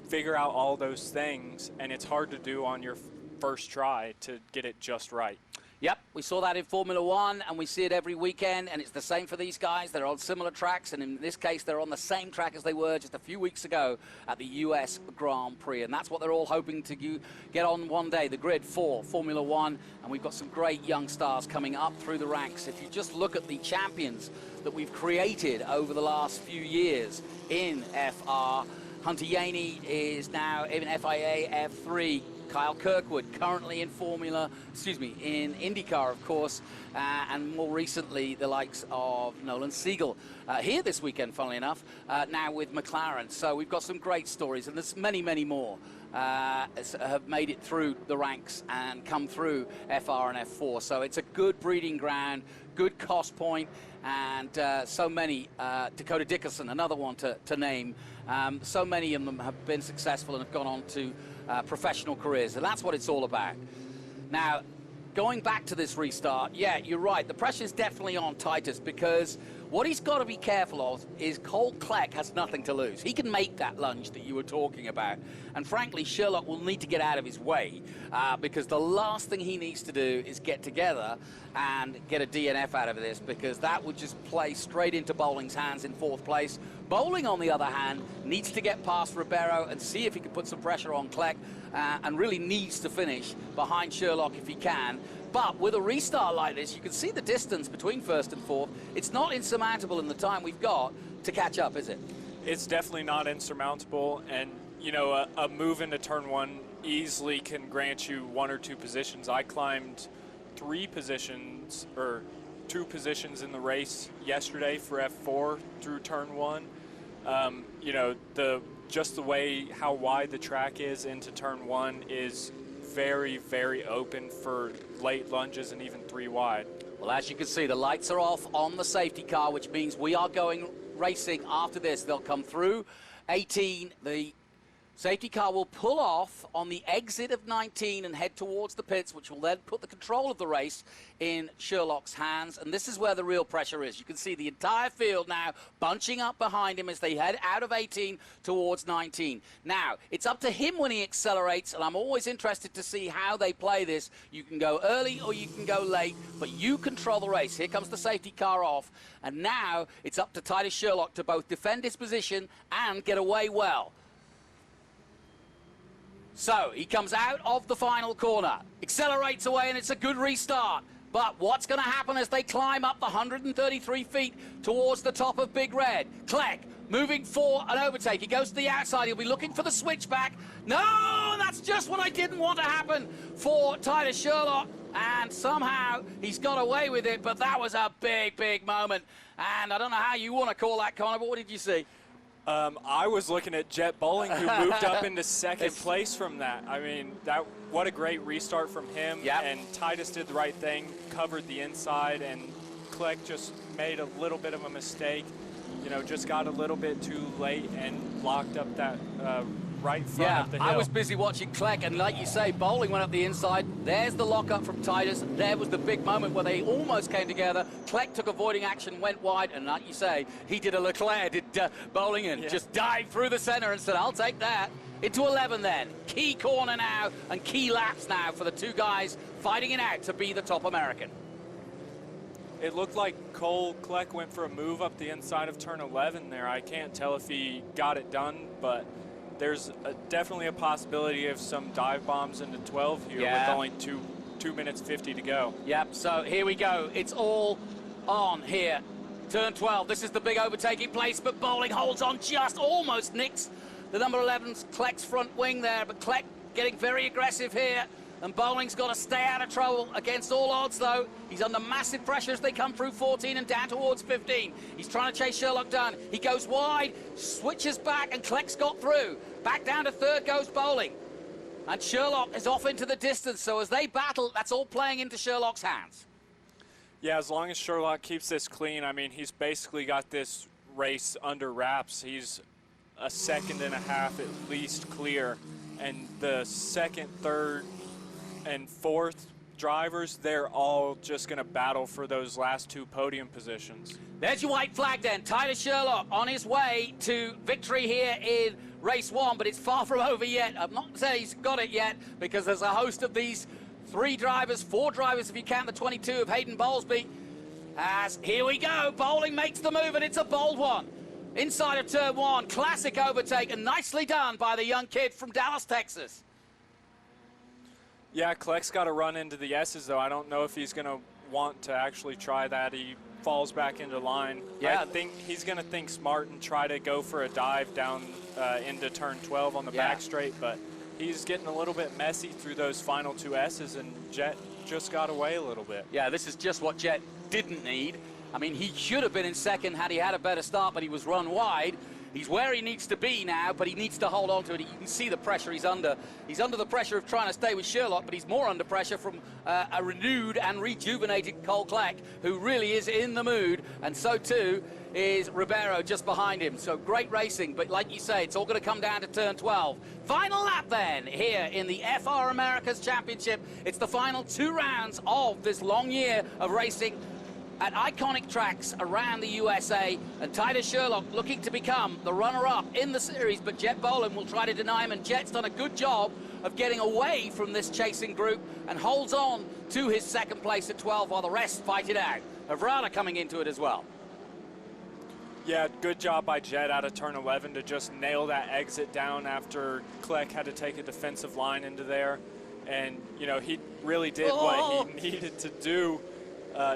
Speaker 4: figure out all those things, and it's hard to do on your first try to get it just right.
Speaker 3: Yep, we saw that in Formula One, and we see it every weekend, and it's the same for these guys. They're on similar tracks, and in this case, they're on the same track as they were just a few weeks ago at the US Grand Prix, and that's what they're all hoping to get on one day, the grid for Formula One, and we've got some great young stars coming up through the ranks. If you just look at the champions that we've created over the last few years in FR, Hunter Yaney is now in FIA F3. Kyle Kirkwood, currently in in IndyCar, of course, and more recently the likes of Nolan Siegel here this weekend, funnily enough, now with McLaren. So we've got some great stories, and there's many, many more have made it through the ranks and come through FR and F4. So it's a good breeding ground, good cost point, and so many, Dakota Dickerson, another one to name, so many of them have been successful and have gone on to professional careers, and that's what it's all about. Now, going back to this restart, yeah, you're right, the pressure's definitely on Titus, because what he's got to be careful of is Cole Kleck has nothing to lose. He can make that lunge that you were talking about. And frankly, Sherlock will need to get out of his way because the last thing he needs to do is get together and get a DNF out of this, because that would just play straight into Bowling's hands in 4th place. Bowling, on the other hand, needs to get past Ribeiro and see if he can put some pressure on Kleck, and really needs to finish behind Sherlock if he can. But with a restart like this, you can see the distance between 1st and 4th. It's not insurmountable in the time we've got to catch up, is it?
Speaker 4: It's definitely not insurmountable, and you know, a move into turn 1 easily can grant you 1 or 2 positions. I climbed 3 positions, or 2 positions in the race yesterday for F4 through turn 1. You know, just the way how wide the track is into turn 1 is very, very open for late lunges and even 3 wide.
Speaker 3: Well, as you can see, the lights are off on the safety car, which means we are going racing after this. They'll come through 18. The safety car will pull off on the exit of 19 and head towards the pits, which will then put the control of the race in Sherlock's hands. And this is where the real pressure is. You can see the entire field now bunching up behind him as they head out of 18 towards 19. Now, it's up to him when he accelerates, and I'm always interested to see how they play this. You can go early or you can go late, but you control the race. Here comes the safety car off, and now it's up to Titus Sherlock to both defend his position and get away well. So he comes out of the final corner, accelerates away, and it's a good restart. But what's going to happen as they climb up the 133 feet towards the top of Big Red? Kleck moving for an overtake. He goes to the outside. He'll be looking for the switchback. No, that's just what I didn't want to happen for Titus Sherlock. And somehow he's got away with it, but that was a big, big moment. And I don't know how you want to call that, Connor, but what did you see?
Speaker 4: I was looking at Jett Bowling, who moved up into 2nd place from that. I mean, what a great restart from him.
Speaker 3: Yep.
Speaker 4: And Titus did the right thing, covered the inside, and Kleck just made a little bit of a mistake. You know, just got a little bit too late and locked up that right front of the hill.
Speaker 3: I was busy watching Kleck, and like you say, Bowling went up the inside. There's the lockup from Titus. There was the big moment where they almost came together. Kleck took avoiding action, went wide, and like you say, he did a Leclerc, did Bowling, and just dived through the center and said, I'll take that. Into 11 then. Key corner now, and key laps now for the 2 guys fighting it out to be the top American.
Speaker 4: It looked like Cole Kleck went for a move up the inside of turn 11 there. I can't tell if he got it done, but there's definitely a possibility of some dive bombs into 12 here with only 2 minutes 50 to go. Yep,
Speaker 3: so here we go. It's all on here. Turn 12, this is the big overtaking place, but Bowling holds on, just almost nicks the number 11's Kleck's front wing there, but Kleck getting very aggressive here. And Bowling's got to stay out of trouble against all odds, though. He's under massive pressure as they come through 14 and down towards 15. He's trying to chase Sherlock down. He goes wide, switches back, and Kleck's got through. Back down to 3rd goes Bowling. And Sherlock is off into the distance, so as they battle, that's all playing into Sherlock's hands.
Speaker 4: Yeah, as long as Sherlock keeps this clean, I mean, he's basically got this race under wraps. He's a 2.5 seconds at least clear. And the 2nd, 3rd, and 4th drivers, they're all just going to battle for those last 2 podium positions.
Speaker 3: There's your white flag then. Titus Sherlock on his way to victory here in race 1, but it's far from over yet. I'm not saying he's got it yet, because there's a host of these 4 drivers if you count the 22 of Hayden Bowlesby. As here we go, Bowling makes the move, and it's a bold one. Inside of turn 1, classic overtake, and nicely done by the young kid from Dallas, Texas.
Speaker 4: Yeah, Kleck's got to run into the S's, though. I don't know if he's going to want to actually try that. He falls back into line. Yeah. I think he's going to think smart and try to go for a dive down into turn 12 on the back straight, but he's getting a little bit messy through those final 2 S's, and Jett just got away a little bit.
Speaker 3: Yeah, this is just what Jett didn't need. I mean, he should have been in second had he had a better start, but he was run wide. He's where he needs to be now, but he needs to hold on to it. You can see the pressure he's under. He's under the pressure of trying to stay with Sherlock, but he's more under pressure from a renewed and rejuvenated Cole Kleck, who really is in the mood, and so too is Ribeiro just behind him. So great racing, but like you say, it's all going to come down to turn 12. Final lap then, here in the FR Americas Championship. It's the final 2 rounds of this long year of racing at iconic tracks around the USA, and Titus Sherlock looking to become the runner-up in the series, but Jett Bowling will try to deny him, and Jett's done a good job of getting away from this chasing group and holds on to his second place at 12 while the rest fight it out. Havrda coming into it as well.
Speaker 4: Yeah, good job by Jett out of turn 11 to just nail that exit down after Kleck had to take a defensive line into there. And, you know, he really did what he needed to do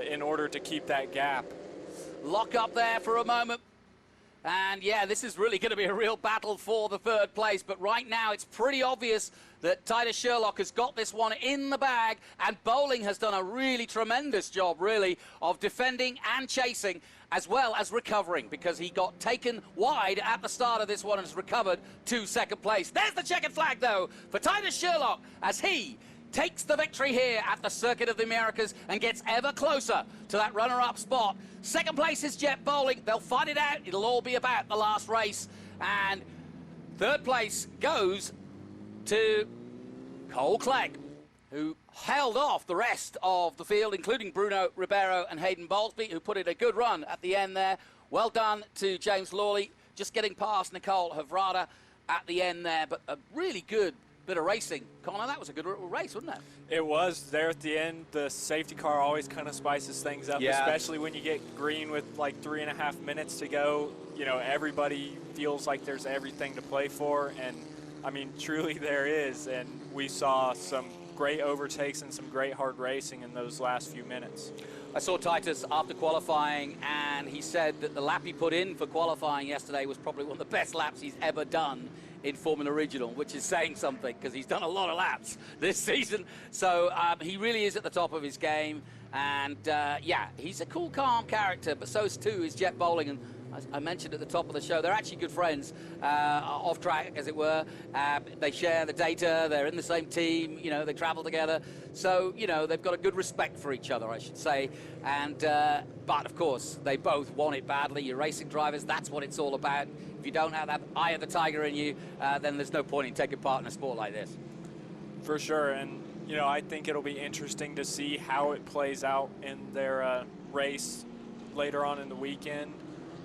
Speaker 4: in order to keep that gap.
Speaker 3: Lock up there for a moment. And yeah, this is really going to be a real battle for the 3rd place. But right now, it's pretty obvious that Titus Sherlock has got this one in the bag. And Bowling has done a really tremendous job, really, of defending and chasing, as well as recovering, because he got taken wide at the start of this one and has recovered to 2nd place. There's the checkered flag, though, for Titus Sherlock, as he takes the victory here at the Circuit of the Americas and gets ever closer to that runner-up spot. 2nd place is Jett Bowling. They'll fight it out. It'll all be about the last race. And 3rd place goes to Cole Kleck, who held off the rest of the field, including Bruno Ribeiro and Hayden Bowlesby, who put in a good run at the end there. Well done to James Lawley, just getting past Nicole Havrda at the end there, but a really good bit of racing. Connor, that was a good race, wasn't it?
Speaker 4: It was. There at the end, the safety car always kind of spices things up, especially when you get green with like 3.5 minutes to go. You know, everybody feels like there's everything to play for, and I mean, truly there is, and we saw some great overtakes and some great hard racing in those last few minutes.
Speaker 3: I saw Titus after qualifying, and he said that the lap he put in for qualifying yesterday was probably one of the best laps he's ever done in Formula Regional, which is saying something, because he's done a lot of laps this season. So he really is at the top of his game, and yeah, he's a cool, calm character, but so too is Jett Bowling. And as I mentioned at the top of the show, they're actually good friends, off track, as it were. They share the data, they're in the same team, you know, they travel together. So, you know, they've got a good respect for each other, I should say. And, but of course, they both want it badly. You're racing drivers, that's what it's all about. If you don't have that eye of the tiger in you, then there's no point in taking part in a sport like this.
Speaker 4: For sure, and, you know, I think it'll be interesting to see how it plays out in their race later on in the weekend.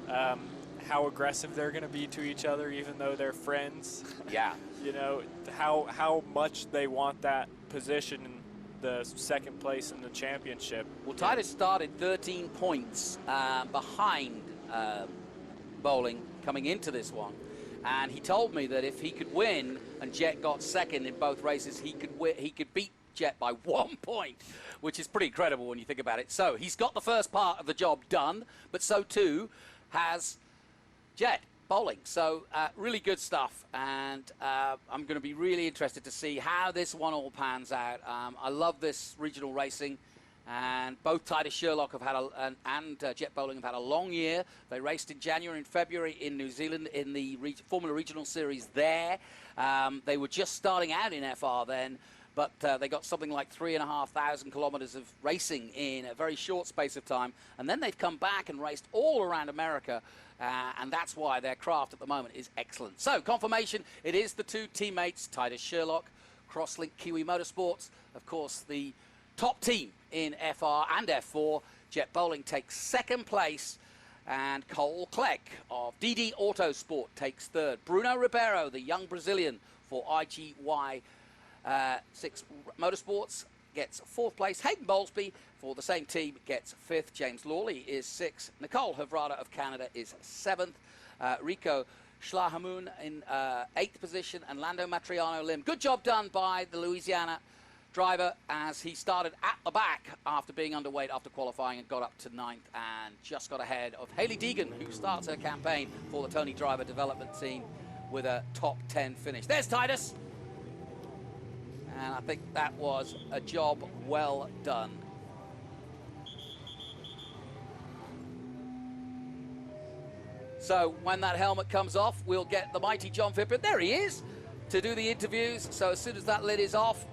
Speaker 4: How aggressive they're going to be to each other, even though they're friends.
Speaker 3: Yeah.
Speaker 4: You know, how much they want that position in the 2nd place in the championship.
Speaker 3: Well, Titus started 13 points behind Bowling coming into this one. And he told me that if he could win and Jett got 2nd in both races, he could beat Jett by 1 point, which is pretty incredible when you think about it. So he's got the first part of the job done, but so too has Jett Bowling. So really good stuff, and I'm going to be really interested to see how this one all pans out. I love this regional racing, and both Titus Sherlock have had and Jett Bowling have had a long year. They raced in January and February in New Zealand in the Formula Regional Series there. They were just starting out in FR then, but they got something like 3,500 kilometers of racing in a very short space of time. And then they've come back and raced all around America, and that's why their craft at the moment is excellent. So, confirmation, it is the 2 teammates, Titus Sherlock, Crosslink Kiwi Motorsports, of course, the top team in FR and F4. Jett Bowling takes 2nd place, and Cole Kleck of DD Autosport takes 3rd. Bruno Ribeiro, the young Brazilian for IGY6 Motorsports, gets 4th place. Hayden Bowlesby for the same team gets 5th. James Lawley is 6th. Nicole Havrda of Canada is 7th. Rico Schlahamun in 8th position, and Lando Matriano Lim. Good job done by the Louisiana driver, as he started at the back after being underweight after qualifying and got up to 9th and just got ahead of Hailie Deegan, who starts her campaign for the Toney Driver Development Team with a top 10 finish. There's Titus. And I think that was a job well done. So when that helmet comes off, we'll get the mighty John Phippen. There he is to do the interviews. So as soon as that lid is off,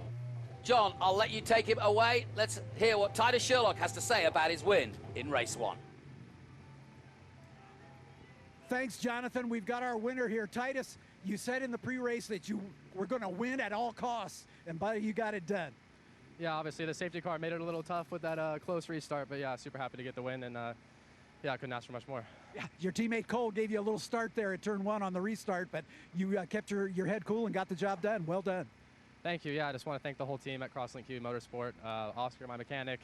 Speaker 3: John, I'll let you take him away. Let's hear what Titus Sherlock has to say about his win in race 1.
Speaker 8: Thanks, Jonathan. We've got our winner here. Titus, you said in the pre-race that you were going to win at all costs, and buddy, you got it done.
Speaker 9: Yeah, obviously the safety car made it a little tough with that close restart, but yeah, super happy to get the win, and yeah, I couldn't ask for much more.
Speaker 8: Yeah, your teammate Cole gave you a little start there at turn 1 on the restart, but you kept your head cool and got the job done. Well done.
Speaker 9: Thank you. Yeah, I just want to thank the whole team at Crosslink Q Motorsport, Oscar, my mechanic,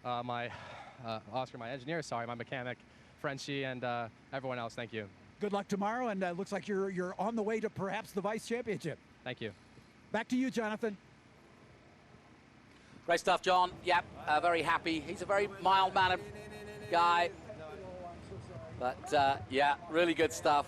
Speaker 9: Oscar, my engineer, sorry, my mechanic, Frenchie, and everyone else. Thank you.
Speaker 8: Good luck tomorrow, and looks like you're on the way to perhaps the Vice Championship.
Speaker 9: Thank you.
Speaker 8: Back to you, Jonathan.
Speaker 3: Great stuff, John. Yep, very happy. He's a very mild-mannered guy. But, yeah, really good stuff.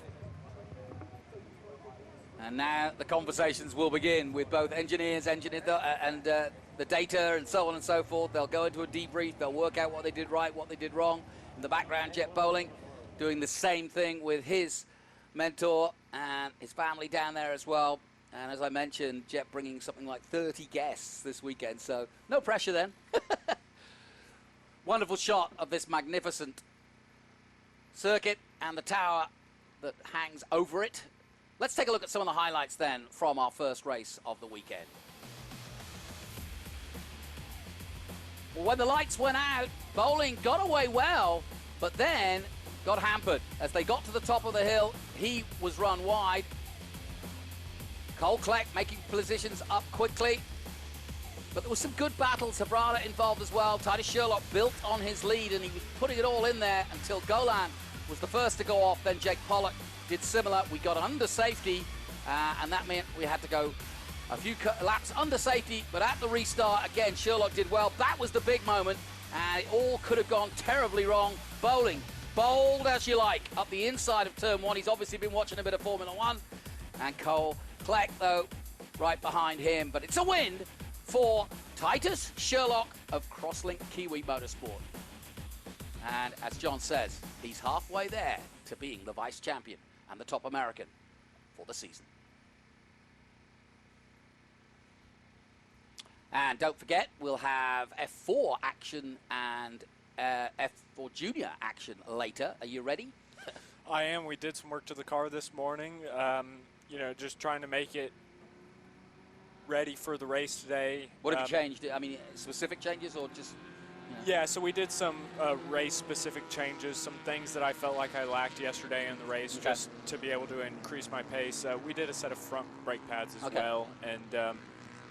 Speaker 3: And now the conversations will begin with both engineers and the data and so on and so forth. They'll go into a debrief. They'll work out what they did right, what they did wrong. In the background, Jett Bowling doing the same thing with his mentor and his family down there as well. And as I mentioned, Jett bringing something like 30 guests this weekend, so no pressure then. Wonderful shot of this magnificent circuit and the tower that hangs over it. Let's take a look at some of the highlights then from our first race of the weekend. Well, when the lights went out, Bowling got away well, but then got hampered. As they got to the top of the hill, he was run wide. Cole Kleck making positions up quickly. But there was some good battles. Havrda involved as well. Titus Sherlock built on his lead, and he was putting it all in there until Golan was the first to go off. Then Jake Pollock did similar. We got under safety, and that meant we had to go a few laps under safety. But at the restart, again, Sherlock did well. That was the big moment, and it all could have gone terribly wrong. Bowling, bold as you like, up the inside of turn 1. He's obviously been watching a bit of Formula 1. And Cole Kleck, though, right behind him. But it's a win for Titus Sherlock of Crosslink Kiwi Motorsport. And as John says, he's halfway there to being the vice champion and the top American for the season. And don't forget, we'll have F4 action and F4 Junior action later. Are you ready?
Speaker 4: I am. We did some work to the car this morning. You know, just trying to make it ready for the race today.
Speaker 3: What have you changed? I mean, specific changes or just... You know?
Speaker 4: Yeah, so we did some race-specific changes, some things that I felt like I lacked yesterday in the race,
Speaker 3: okay,
Speaker 4: just to be able to increase my pace. We did a set of front brake pads as well, and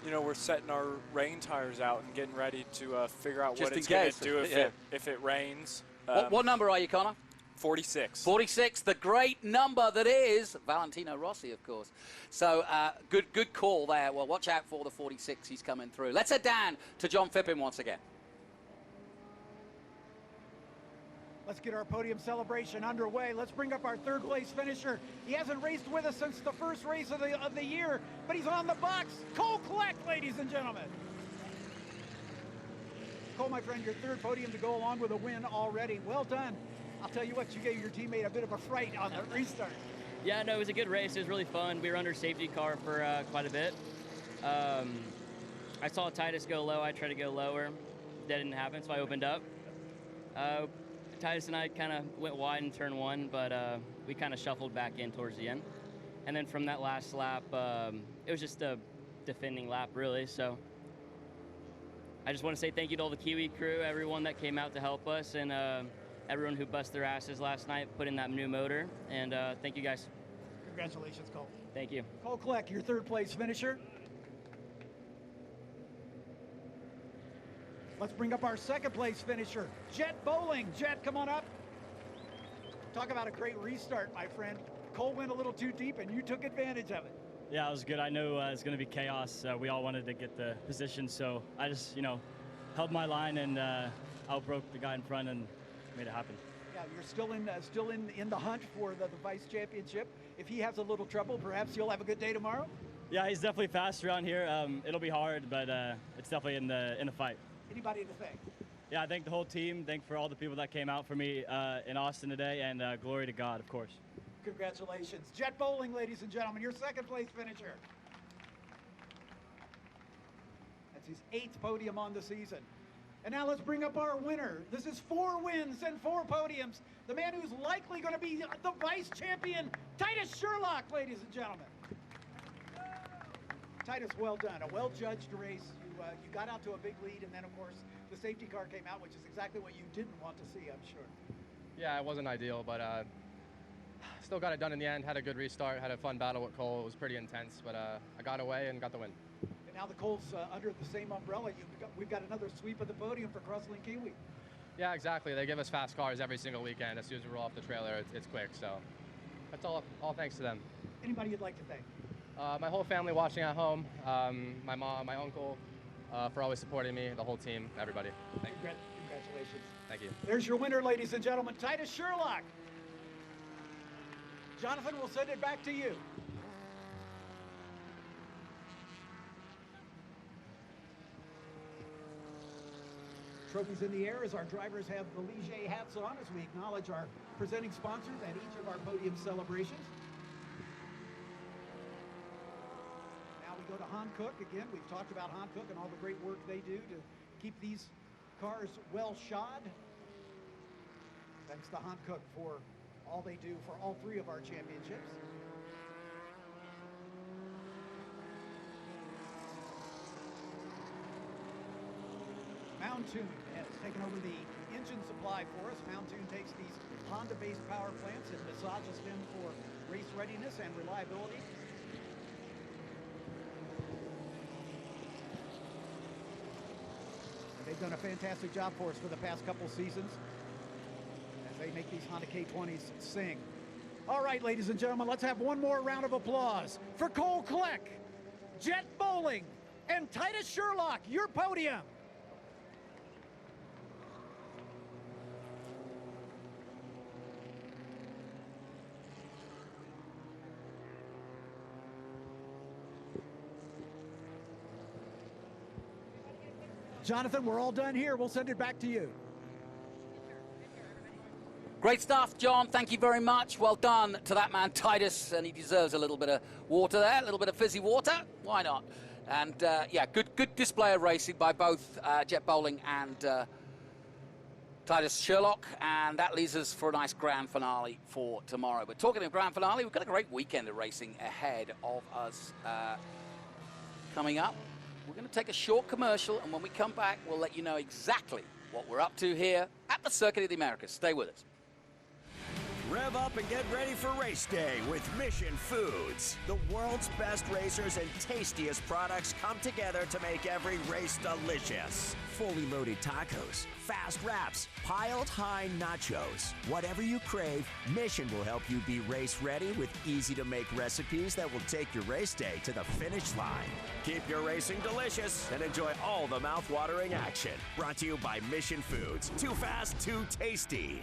Speaker 4: you know, we're setting our rain tires out and getting ready to figure out
Speaker 3: just
Speaker 4: what it's going to do if it rains.
Speaker 3: What number are you, Connor?
Speaker 4: 46.
Speaker 3: 46, the great number that is Valentino Rossi, of course. So good call there. Well, watch out for the 46. He's coming through. Let's head down to John Phippen once again.
Speaker 8: Let's get our podium celebration underway. Let's bring up our third place finisher. He hasn't raced with us since the first race of the year, but he's on the box. Cole Kleck, ladies and gentlemen. Cole, my friend, your third podium to go along with a win already. Well done. I'll tell you what, you gave your teammate a bit of a fright on the restart.
Speaker 10: Yeah, no, it was a good race. It was really fun. We were under safety car for quite a bit. I saw Titus go low. I tried to go lower. That didn't happen, so I opened up. Titus and I kind of went wide in turn 1, but we kind of shuffled back in towards the end. And then from that last lap, it was just a defending lap, really. So I just want to say thank you to all the Kiwi crew, everyone that came out to help us, and everyone who busted their asses last night, put in that new motor. And thank you, guys.
Speaker 8: Congratulations, Cole.
Speaker 10: Thank you.
Speaker 8: Cole Kleck, your third place finisher. Let's bring up our second place finisher, Jett Bowling. Jett, come on up. Talk about a great restart, my friend. Cole went a little too deep, and you took advantage of it.
Speaker 11: Yeah, it was good. I knew it was going to be chaos. We all wanted to get the position, so I just, you know, held my line and outbroke the guy in front and made it happen.
Speaker 8: Yeah, you're still in the hunt for the vice championship. If he has a little trouble, perhaps you'll have a good day tomorrow.
Speaker 11: Yeah, he's definitely fast around here. It'll be hard, but it's definitely in the fight.
Speaker 8: Anybody to thank?
Speaker 11: Yeah, I thank the whole team. Thank for all the people that came out for me in Austin today, and glory to God, of course.
Speaker 8: Congratulations. Jett Bowling, ladies and gentlemen, your second place finisher. That's his 8th podium on the season. And now let's bring up our winner. This is 4 wins and 4 podiums. The man who's likely going to be the vice champion, Titus Sherlock, ladies and gentlemen. Titus, well done. A well-judged race. You got out to a big lead, and then, of course, the safety car came out, which is exactly what you didn't want to see, I'm sure.
Speaker 9: Yeah, it wasn't ideal, but still got it done in the end. Had a good restart, had a fun battle with Cole. It was pretty intense, but I got away and got the win.
Speaker 8: And now the Cole's under the same umbrella. We've got another sweep of the podium for Crossland Kiwi.
Speaker 9: Yeah, exactly. They give us fast cars every single weekend. As soon as we roll off the trailer, it's quick. So that's all thanks to them.
Speaker 8: Anybody you'd like to thank?
Speaker 9: My whole family watching at home, my mom, my uncle, for always supporting me, the whole team, everybody. Thank you.
Speaker 8: Congratulations.
Speaker 9: Thank you.
Speaker 8: There's your winner, ladies and gentlemen, Titus Sherlock. Jonathan, we'll send it back to you. Trophies in the air as our drivers have the Ligier hats on as we acknowledge our presenting sponsors at each of our podium celebrations. Now we go to Hankook. Again, we've talked about Hankook and all the great work they do to keep these cars well shod. Thanks to Hankook for all they do for all 3 of our championships. Mountoon has taken over the engine supply for us. Mountoon takes these Honda-based power plants and massages them for race readiness and reliability. And they've done a fantastic job for us for the past couple seasons as they make these Honda K20s sing. All right, ladies and gentlemen, let's have one more round of applause for Cole Kleck, Jett Bowling, and Titus Sherlock, your podium. Jonathan, we're all done here. We'll send it back to you.
Speaker 3: Great stuff, John. Thank you very much. Well done to that man, Titus, and he deserves a little bit of water there, a little bit of fizzy water. Why not? And yeah, good display of racing by both Jett Bowling and Titus Sherlock, and that leaves us for a nice grand finale for tomorrow. But talking of grand finale, we've got a great weekend of racing ahead of us coming up. We're going to take a short commercial, and when we come back, we'll let you know exactly what we're up to here at the Circuit of the Americas. Stay with us.
Speaker 7: Rev up and get ready for race day with Mission Foods. The world's best racers and tastiest products come together to make every race delicious. Fully loaded tacos, fast wraps, piled high nachos. Whatever you crave, Mission will help you be race ready with easy to make recipes that will take your race day to the finish line. Keep your racing delicious and enjoy all the mouth-watering action. Brought to you by Mission Foods. Too fast, too tasty.